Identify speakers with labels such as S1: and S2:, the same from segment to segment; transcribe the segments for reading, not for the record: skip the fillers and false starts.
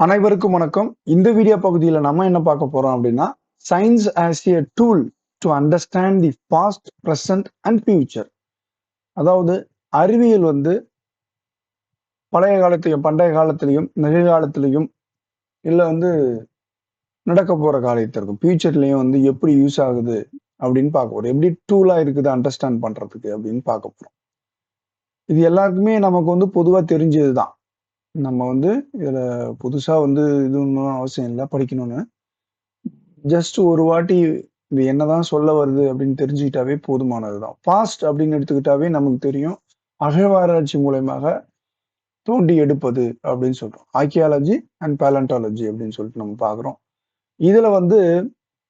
S1: அனைவருக்கும் வணக்கம். இந்த வீடியோ பகுதியில நம்ம என்ன பார்க்க போறோம் அப்படின்னா, science as a tool to understand the past, present and future. அதாவது அறிவியல் வந்து பழைய காலத்திலையும், பண்டைய காலத்திலையும், நிகழ்காலத்திலையும், இல்ல வந்து நடக்க போற காலத்திற்கும், ஃபியூச்சர்லயும் வந்து எப்படி யூஸ் ஆகுது அப்படின்னு பார்க்க போறோம். எப்படி டூலா இருக்குது அண்டர்ஸ்டாண்ட் பண்றதுக்கு அப்படின்னு பார்க்க போறோம். இது எல்லாருக்குமே நமக்கு வந்து பொதுவா தெரிஞ்சது தான். நம்ம வந்து இதுல புதுசா வந்து இது ஒண்ணும் அவசியம் இல்ல படிக்கணும்னு. ஜஸ்ட் ஒரு வாட்டி இது என்னதான் சொல்ல வருது அப்படின்னு தெரிஞ்சுக்கிட்டாவே போதுமானதுதான். பாஸ்ட் அப்படின்னு எடுத்துக்கிட்டாவே நமக்கு தெரியும். அகழ்வாராய்ச்சி மூலயமாக தோண்டி எடுப்பது அப்படின்னு சொல்றோம். ஆர்க்கியாலஜி அண்ட் பேலண்டாலஜி அப்படின்னு சொல்லிட்டு நம்ம பார்க்குறோம். இதுல வந்து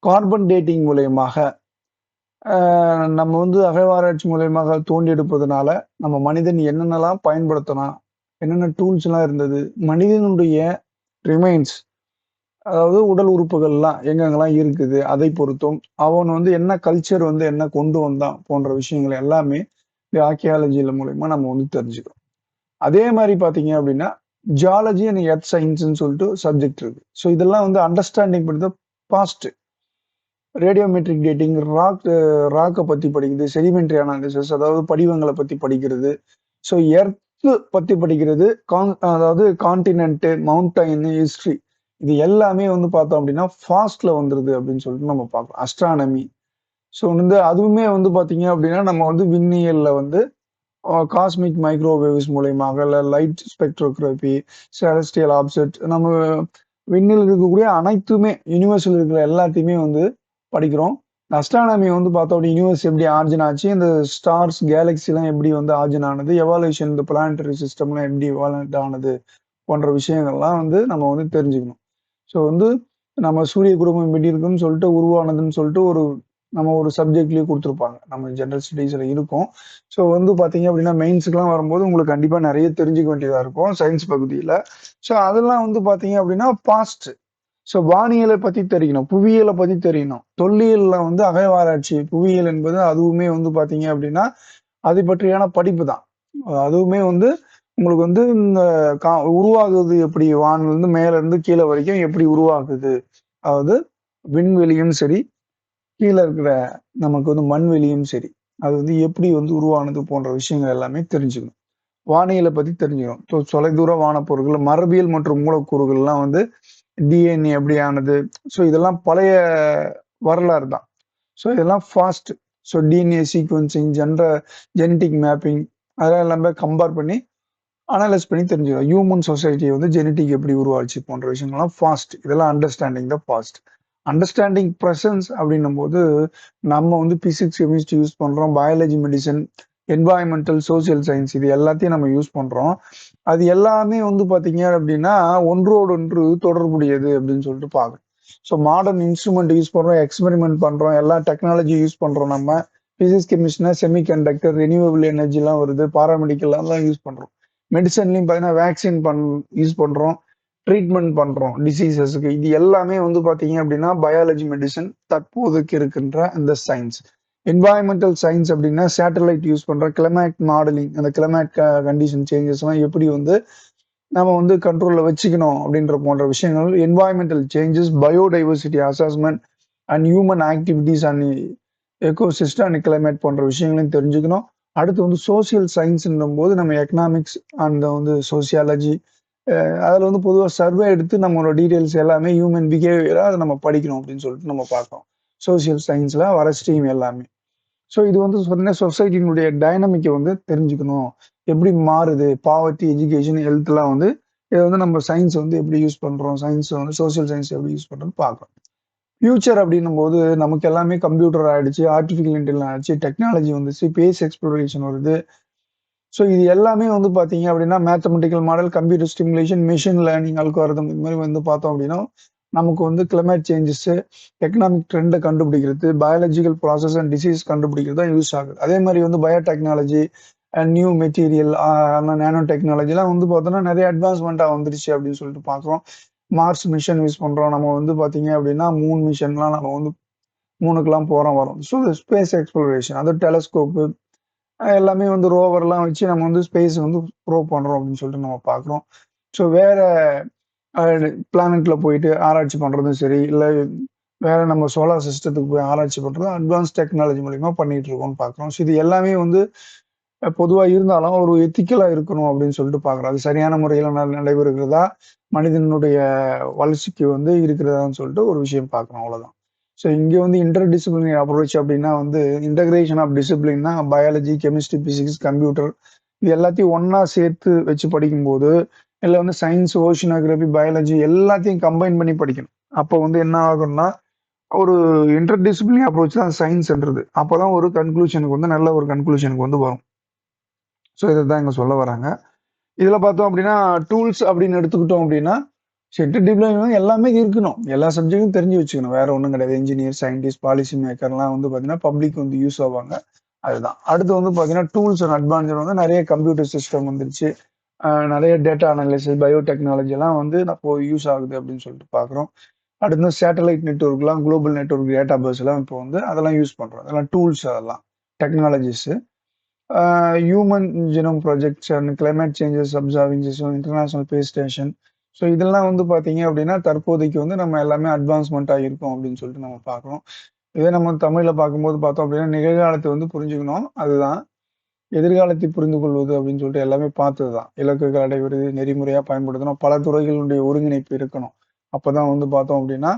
S1: கார்பன் டேட்டிங் மூலயமாக நம்ம வந்து அகழ்வாராய்ச்சி மூலயமாக தோண்டி எடுப்பதனால நம்ம மனிதன் என்னென்னலாம் பயன்படுத்தலாம், என்னென்ன டூல்ஸ் எல்லாம் இருந்தது, மனிதனுடைய ரிமைன்ஸ், அதாவது உடல் உறுப்புகள்லாம் எங்கெங்கெல்லாம் இருக்குது அதை பொறுத்தும், அவன் வந்து என்ன கல்ச்சர் வந்து என்ன கொண்டு வந்தான் போன்ற விஷயங்கள் எல்லாமே இந்த ஆர்க்கியாலஜில மூலயமா நம்ம வந்து தெரிஞ்சுக்கிறோம். அதே மாதிரி பாத்தீங்க அப்படின்னா ஜியாலஜி அண்ட் எர்த் சயின்ஸ்ன்னு சொல்லிட்டு சப்ஜெக்ட் இருக்கு. ஸோ இதெல்லாம் வந்து அண்டர்ஸ்டாண்டிங் பண்ணுறது பாஸ்ட். ரேடியோமெட்ரிக் டேட்டிங், ராக்கை பத்தி படிக்கிறது, செடிமெண்ட்ரி அனாலிசிஸ், அதாவது படிவங்களை பத்தி படிக்கிறது. ஸோ எர்த் பத்தி படிக்கிறது, அதாவது கான்டினென்ட், மவுண்டைன், ஹிஸ்டரி, இது எல்லாமே வந்து பார்த்தோம் அப்படின்னா ஃபாஸ்ட்ல வந்துருது அப்படின்னு சொல்லிட்டு நம்ம பார்க்கலாம். அஸ்ட்ரானமி, ஸோ வந்து அதுவுமே வந்து பார்த்தீங்க அப்படின்னா நம்ம வந்து விண்ணியல்ல வந்து காஸ்மிக் மைக்ரோவேவ்ஸ் மூலயமாக, இல்லை லைட் ஸ்பெக்ட்ரோகிராபி, செலஸ்டியல் ஆப்ஜெக்ட், நம்ம விண்ணில் இருக்கக்கூடிய அனைத்துமே யூனிவர்ஸில் இருக்கிற எல்லாத்தையுமே வந்து படிக்கிறோம். அஸ்ட்ரானமி வந்து பார்த்தோம் அப்படி யூனிவர்ஸ் எப்படி ஆர்ஜின் ஆச்சு, இந்த ஸ்டார்ஸ் கேலக்சிலாம் எப்படி வந்து ஆர்ஜின் ஆனது, எவாலுவேஷன், இந்த பிளானட்டரி சிஸ்டம்லாம் எப்படி எவாலுவேட் ஆனது போன்ற விஷயங்கள்லாம் வந்து நம்ம வந்து தெரிஞ்சுக்கணும். ஸோ வந்து நம்ம சூரிய குடும்பம் எப்படி இருக்குன்னு சொல்லிட்டு உருவானதுன்னு சொல்லிட்டு நம்ம ஒரு சப்ஜெக்ட்லயே கொடுத்துருப்பாங்க. நம்ம ஜெனரல் ஸ்டடீஸ்ல இருக்கும். ஸோ வந்து பாத்தீங்க அப்படின்னா மெயின்ஸுக்குலாம் வரும்போது உங்களுக்கு கண்டிப்பா நிறைய தெரிஞ்சுக்க வேண்டியதா இருக்கும் சயின்ஸ் பகுதியில. ஸோ அதெல்லாம் வந்து பாத்தீங்க அப்படின்னா பாஸ்ட். ஸோ வானியலை பத்தி தெரியணும், புவியியலை பத்தி தெரியணும். தொல்லியல்ல வந்து அகழ்வாராய்ச்சி, புவியியல் என்பது அதுவுமே வந்து பாத்தீங்க அப்படின்னா அதை பற்றியான படிப்பு தான். அதுவுமே வந்து உங்களுக்கு வந்து இந்த உருவாகுது எப்படி, வானில இருந்து மேல இருந்து கீழே வரைக்கும் எப்படி உருவாகுது, அதாவது விண்வெளியும் சரி, கீழே இருக்கிற நமக்கு வந்து மண்வெளியும் சரி, அது வந்து எப்படி வந்து உருவானது போன்ற விஷயங்கள் எல்லாமே தெரிஞ்சுக்கணும். வானியலை பத்தி தெரிஞ்சுக்கணும். தொலைதூர வானப்பொருட்கள், மரபியல் மற்றும் மூலக்கூறுகள்லாம் வந்து டிஎன்ஏ எப்படி ஆனது. ஸோ இதெல்லாம் பழைய வரலாறு தான். ஸோ இதெல்லாம் fast. So DNA sequencing, genetic mapping, அதெல்லாம் எல்லாமே கம்பேர் பண்ணி அனலைஸ் பண்ணி தெரிஞ்சுக்கலாம். ஹியூமன் சொசைட்டி வந்து ஜெனட்டிக் எப்படி உருவாச்சு போன்ற விஷயங்கள்லாம் ஃபாஸ்ட். இதெல்லாம் understanding the past. Understanding presence அப்படின்னும் போது நம்ம வந்து பிசிக்ஸ், கெமிஸ்ட்ரி யூஸ் பண்றோம், biology, medicine, environmental, social science, இது எல்லாத்தையும் நம்ம யூஸ் பண்றோம். அது எல்லாமே வந்து பாத்தீங்க அப்படின்னா ஒன்றோடு ஒன்று தொடர்புடையது அப்படின்னு சொல்லிட்டு பார்க்கணும். ஸோ மாடர்ன் இன்ஸ்ட்ருமெண்ட் யூஸ் பண்றோம், எக்ஸ்பெரிமெண்ட் பண்றோம், எல்லா டெக்னாலஜி யூஸ் பண்றோம். நம்ம பிசிக்ஸ், கெமிஸ்ட்ரினா செமிகண்டக்டர், ரெனியூவபிள் எனர்ஜிலாம் வருது, பாராமெடிக்கல்லாம் யூஸ் பண்றோம். மெடிசன்லையும் பார்த்தீங்கன்னா வேக்சின் யூஸ் பண்றோம், ட்ரீட்மெண்ட் பண்றோம் டிசீசஸ்க்கு. இது எல்லாமே வந்து பாத்தீங்க அப்படின்னா பயாலஜி, மெடிசன் தற்போதைக்கு இருக்கின்ற இந்த சயின்ஸ். என்வாயன்மெண்டல் சயின்ஸ் அப்படின்னா சேட்டலைட் யூஸ் பண்ற கிளைமேட் மாடலிங், அந்த கிளைமேட் கண்டிஷன் சேஞ்சஸ் எல்லாம் எப்படி வந்து நம்ம வந்து கண்ட்ரோல்ல வச்சுக்கணும் அப்படின்ற போன்ற விஷயங்கள். Environmental changes, biodiversity assessment and human activities and ecosystem and climate போன்ற விஷயங்களையும் தெரிஞ்சுக்கணும். அடுத்து வந்து சோசியல் சயின்ஸ்ன்னும் போது நம்ம எக்கனாமிக்ஸ் அண்ட் வந்து சோசியாலஜி, அதில் வந்து பொதுவாக சர்வே எடுத்து நம்மளோட டீட்டெயில்ஸ் எல்லாமே ஹியூமன் பிஹேவியராக அதை நம்ம படிக்கணும் அப்படின்னு சொல்லிட்டு நம்ம பார்க்கணும். சோசியல் சயின்ஸில் வர ஸ்ட்ரீம் எல்லாமே. ஸோ இது வந்து சொன்ன சொசைட்டியினுடைய டைனமிக்கை வந்து தெரிஞ்சுக்கணும், எப்படி மாறுது, பாவர்ட்டி, எஜுகேஷன், ஹெல்த்லாம் வந்து இதை வந்து நம்ம சயின்ஸ் வந்து எப்படி யூஸ் பண்ணுறோம், சயின்ஸ் வந்து சோசியல் சயின்ஸ் எப்படி யூஸ் பண்ணுறோம்னு பார்க்குறோம். ஃபியூச்சர் அப்படின்னும் போது நமக்கு எல்லாமே கம்ப்யூட்டர் ஆயிடுச்சு, ஆர்டிஃபிஷியல் இன்டெலிஜென்ஸ் ஆயிடுச்சு, டெக்னாலஜி வந்துச்சு, ஸ்பேஸ் எக்ஸ்ப்ளோரேஷன் வருது. ஸோ இது எல்லாமே வந்து பார்த்தீங்க அப்படின்னா mathematical model, computer stimulation, machine learning algorithm, இது மாதிரி வந்து பார்த்தோம் அப்படின்னா நமக்கு வந்து கிளைமேட் சேஞ்சஸ், எக்கனாமிக் ட்ரெண்டை கண்டுபிடிக்கிறது, பயாலஜிக்கல் ப்ராசஸ் அண்ட் டிசீஸ் கண்டுபிடிக்கிறது தான் யூஸ் ஆகுது. அதே மாதிரி வந்து biotechnology and new material, nano டெக்னாலஜிலாம் வந்து பார்த்தோன்னா நிறைய அட்வான்ஸ்மெண்ட்டாக வந்துருச்சு அப்படின்னு சொல்லிட்டு பார்க்குறோம். மார்ஸ் மிஷன் யூஸ் பண்றோம். நம்ம வந்து பாத்தீங்க அப்படின்னா மூன் மிஷன்லாம் நம்ம வந்து மூணுக்கெல்லாம் போறோம் வரோம். ஸோ ஸ்பேஸ் எக்ஸ்ப்ளோரேஷன், அது டெலஸ்கோப்பு, எல்லாமே வந்து ரோவர்லாம் வச்சு நம்ம வந்து ஸ்பேஸ் வந்து ப்ரோவ் பண்றோம் அப்படின்னு சொல்லிட்டு நம்ம பார்க்குறோம். ஸோ வேற பிளானட்ல போயிட்டு ஆராய்ச்சி பண்றதும் சரி, இல்ல வேற நம்ம சோலார் சிஸ்டத்துக்கு போய் ஆராய்ச்சி பண்றதும் அட்வான்ஸ் டெக்னாலஜி மூலியமா பண்ணிட்டு இருக்கோம்னு பார்க்குறோம். ஸோ இது எல்லாமே வந்து பொதுவா இருந்தாலும் ஒரு எத்திக்கலா இருக்கணும் அப்படின்னு சொல்லிட்டு பார்க்குறோம். அது சரியான முறையில நடைபெறுகிறதா, மனிதனுடைய வளர்ச்சிக்கு வந்து இருக்கிறதான்னு சொல்லிட்டு ஒரு விஷயம் பார்க்குறோம் அவ்வளோதான். ஸோ இங்க வந்து இன்டர் டிசிப்ளினரி அப்ரோச் அப்படின்னா வந்து இன்டகிரேஷன் ஆஃப் டிசிப்ளின்னா பயாலஜி, கெமிஸ்ட்ரி, பிசிக்ஸ், கம்ப்யூட்டர் இது எல்லாத்தையும் ஒண்ணா சேர்த்து வச்சு படிக்கும்போது, இல்ல வந்து சயின்ஸ், ஓஷினோகிராபி, பயாலஜி எல்லாத்தையும் கம்பைன் பண்ணி படிக்கணும். அப்போ வந்து என்ன ஆகும்னா, ஒரு இன்டர் டிசிப்ளினரி அப்ரோச் தான் சயின்ஸ்ன்றது. அப்பதான் ஒரு கன்க்ளூஷனுக்கு வந்து நல்ல ஒரு கன்க்ளூஷனுக்கு வந்து வரும். ஸோ இததான் இங்க சொல்ல வராங்க. இதுல பார்த்தோம் அப்படின்னா, டூல்ஸ் அப்படின்னு எடுத்துக்கிட்டோம் அப்படின்னா, இன்டர் டிசிப்ளினரி எல்லாமே இருக்கணும். எல்லா சப்ஜெக்டும் தெரிஞ்சு வச்சுக்கணும். வேற ஒண்ணும் கிடையாது. இன்ஜினியர், சயின்டிஸ்ட், பாலிசி மேக்கர்லாம் வந்து பார்த்தீங்கன்னா, பப்ளிக் வந்து யூஸ் ஆவாங்க. அதுதான். அடுத்து வந்து பார்த்தீங்கன்னா, டூல்ஸ் அண்ட் அட்வான்ஸ்ட் வந்து நெறைய கம்ப்யூட்டர் சிஸ்டம் வந்துருச்சு. நெறைய டேட்டா அனலைசிஸ், பயோடெக்னாலஜி எல்லாம் வந்து இப்போ யூஸ் ஆகுது அப்படின்னு சொல்லிட்டு பார்க்குறோம். அடுத்து சேட்டலைட் நெட்வொர்க்லாம், குளோபல் நெட்வொர்க் டேட்டா பேஸ் எல்லாம் இப்போ வந்து அதெல்லாம் யூஸ் பண்றோம். அதெல்லாம் டூல்ஸ் அதெல்லாம். Technologies. Human genome projects and climate changes observing system, international space station. So இதெல்லாம் வந்து பார்த்தீங்க அப்படின்னா, தற்போதைக்கு வந்து நம்ம எல்லாமே அட்வான்ஸ்மெண்ட்டா இருக்கோம் அப்படின்னு சொல்லிட்டு நம்ம பார்க்குறோம். இதே நம்ம தமிழ்ல பார்க்கும்போது பார்த்தோம் அப்படின்னா, நிகழ்காலத்தை வந்து புரிஞ்சுக்கணும். அதுதான். எதிர்காலத்தை புரிந்து கொள்வது அப்படின்னு சொல்லிட்டு எல்லாமே பார்த்தது தான். இலக்குகள் அடைவது, நெறிமுறையா பயன்படுத்தணும். பல துறைகளுடைய ஒருங்கிணைப்பு இருக்கணும். அப்பதான் வந்து பார்த்தோம் அப்படின்னா,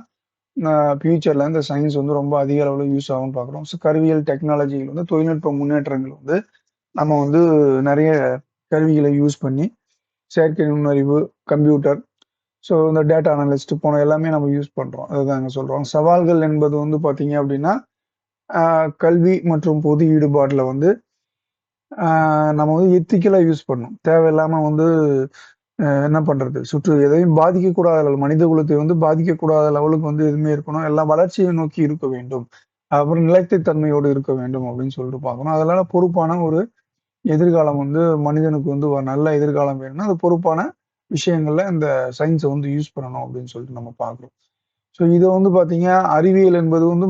S1: ஃபியூச்சர்ல இந்த சயின்ஸ் வந்து ரொம்ப அதிக அளவுல யூஸ் ஆகும்னு பார்க்குறோம். ஸோ கருவியல் டெக்னாலஜிகள் வந்து தொழில்நுட்ப முன்னேற்றங்கள் வந்து நம்ம வந்து நெறைய கருவிகளை யூஸ் பண்ணி, செயற்கை நுண்ணறிவு, கம்ப்யூட்டர், ஸோ இந்த டேட்டா அனலிஸ்ட் போன எல்லாமே நம்ம யூஸ் பண்றோம். அதுதான் இங்க சொல்றோம். சவால்கள் என்பது வந்து பார்த்தீங்க அப்படின்னா, கல்வி மற்றும் பொது ஈடுபாட்டுல வந்து நம்ம வந்து எத்திக்கலா யூஸ் பண்ணணும். தேவையில்லாம வந்து என்ன பண்றது? எதையும் பாதிக்கக்கூடாத அளவு மனித குலத்தை வந்து பாதிக்கக்கூடாத லெவலுக்கு வந்து எதுவுமே இருக்கணும். எல்லாம் வளர்ச்சியை நோக்கி இருக்க வேண்டும். அப்புறம் நிலைத்த தன்மையோடு இருக்க வேண்டும் அப்படின்னு சொல்லிட்டு பார்க்கணும். அதனால பொறுப்பான ஒரு எதிர்காலம் வந்து மனிதனுக்கு வந்து ஒரு நல்ல எதிர்காலம் வேணும்னா, அது பொறுப்பான விஷயங்கள்ல இந்த சயின்ஸ வந்து யூஸ் பண்ணணும் அப்படின்னு சொல்லிட்டு நம்ம பார்க்குறோம். ஸோ இத வந்து பார்த்தீங்க, அறிவியல் என்பது வந்து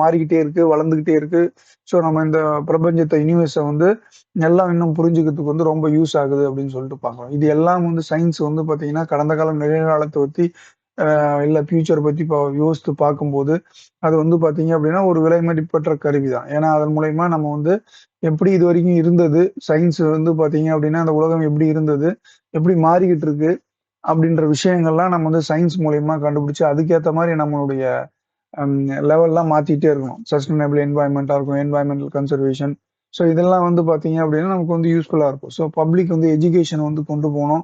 S1: மாறிக்கிட்டே இருக்கு, வளர்ந்துகிட்டே இருக்கு. ஸோ நம்ம இந்த பிரபஞ்சத்த, யுனிவர்ஸ வந்து எல்லாம் இன்னும் புரிஞ்சுக்கிறதுக்கு வந்து ரொம்ப யூஸ் ஆகுது அப்படின்னு சொல்லிட்டு பார்க்குறோம். இது எல்லாம் வந்து சயின்ஸ் வந்து பார்த்தீங்கன்னா, கடந்த காலம், நிகழ்காலத்த பத்தி இல்ல ஃபியூச்சர் பத்தி யோசித்து பார்க்கும்போது, அது வந்து பார்த்தீங்க அப்படின்னா, ஒரு விலை மதிப்பற்ற கருவி தான். ஏன்னா, அதன் மூலியமா நம்ம வந்து எப்படி இதுவரைக்கும் இருந்தது, சயின்ஸ் வந்து பார்த்தீங்க அப்படின்னா, அந்த உலகம் எப்படி இருந்தது, எப்படி மாறிக்கிட்டு இருக்கு, அப்படின்ற விஷயங்கள்லாம் நம்ம வந்து சயின்ஸ் மூலியமா கண்டுபிடிச்சு, அதுக்கேத்த மாரி நம்மளுடைய அம் லெவல்லாம் மாத்திட்டே இருக்கணும். சஸ்டைனபிள் என்வாயர்ன்மென்ட்டா இருக்கும், என்வாயர்ன்மென்டல் கன்சர்வேஷன். ஸோ இதெல்லாம் வந்து பார்த்தீங்க அப்படின்னா, நமக்கு வந்து யூஸ்ஃபுல்லா இருக்கும். ஸோ பப்ளிக் வந்து எஜுகேஷன் வந்து கொண்டு போணும்.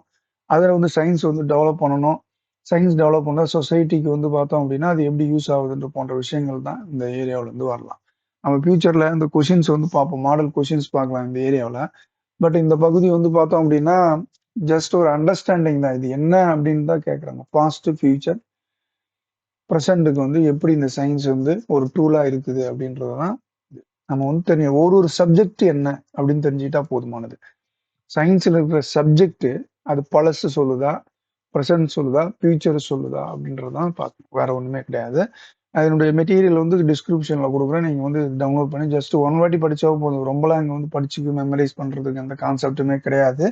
S1: அதுல வந்து சயின்ஸ் வந்து டெவலப் பண்ணணும். சயின்ஸ் டெவலப் பண்ணா சொசைட்டிக்கு வந்து பார்த்தோம் அப்படின்னா, அது எப்படி யூஸ் ஆகுதுன்ற போன்ற விஷயங்கள் தான் இந்த ஏரியாவுல இருந்து வரலாம். நம்ம ஃபியூச்சர்ல இந்த கொஸ்டின்ஸ் வந்து பார்ப்போம். மாடல் கொஸ்டின்ஸ் பார்க்கலாம் இந்த ஏரியாவுல. பட் இந்த பகுதி வந்து பார்த்தோம் அப்படின்னா, ஜஸ்ட் ஒரு அண்டர்ஸ்டாண்டிங் தான். இது என்ன அப்படின்னு தான் கேட்குறாங்க. பாஸ்ட், ஃபியூச்சர், பிரசன்ட்க்கு வந்து எப்படி இந்த சயின்ஸ் வந்து ஒரு டூலா இருக்குது அப்படின்றது தான் நம்ம வந்து தெரியும். ஒரு சப்ஜெக்ட் என்ன அப்படின்னு தெரிஞ்சுக்கிட்டா போதுமானது. சயின்ஸ்ல இருக்கிற சப்ஜெக்ட் அது பழசு சொல்லுதா, பிரசன்ட் சொல்லுதா, ஃபியூச்சர் சொல்லுதா அப்படின்றது தான் பார்க்கணும். வேற ஒண்ணுமே கிடையாது. அதனுடைய மெட்டீரியல் வந்து டிஸ்கிரிப்ஷன்ல குடுக்குறேன். நீங்க வந்து டவுன்லோட் பண்ணி ஜஸ்ட் 1 வாட்டி படிச்சா போதும். ரொம்பலாம் இங்க வந்து படிச்சு மெமரைஸ் பண்றதுக்கு எந்த கான்செப்ட்டுமே கிடையாது.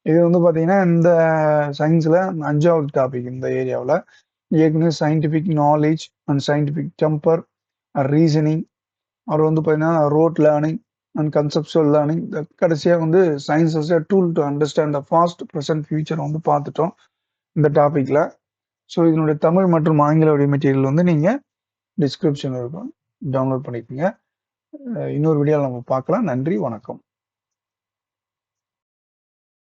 S1: இது வந்து பார்த்தீங்கன்னா, இந்த சயின்ஸ்ல 5வது டாபிக் இந்த ஏரியாவுல. ஏற்கனவே scientific knowledge and scientific temper, reasoning, அப்புறம் வந்து பார்த்தீங்கன்னா, rote learning and conceptual learning. கடைசியா வந்து science as a tool to understand the past, present, future வந்து பார்த்துட்டோம் இந்த டாபிக்ல. ஸோ இதனுடைய தமிழ் மற்றும் ஆங்கில வழி மெட்டீரியல் வந்து நீங்க டிஸ்கிரிப்ஷன்ல இருக்கும். டவுன்லோட் பண்ணிக்கங்க. இன்னொரு வீடியோல நம்ம பார்க்கலாம். நன்றி, வணக்கம்.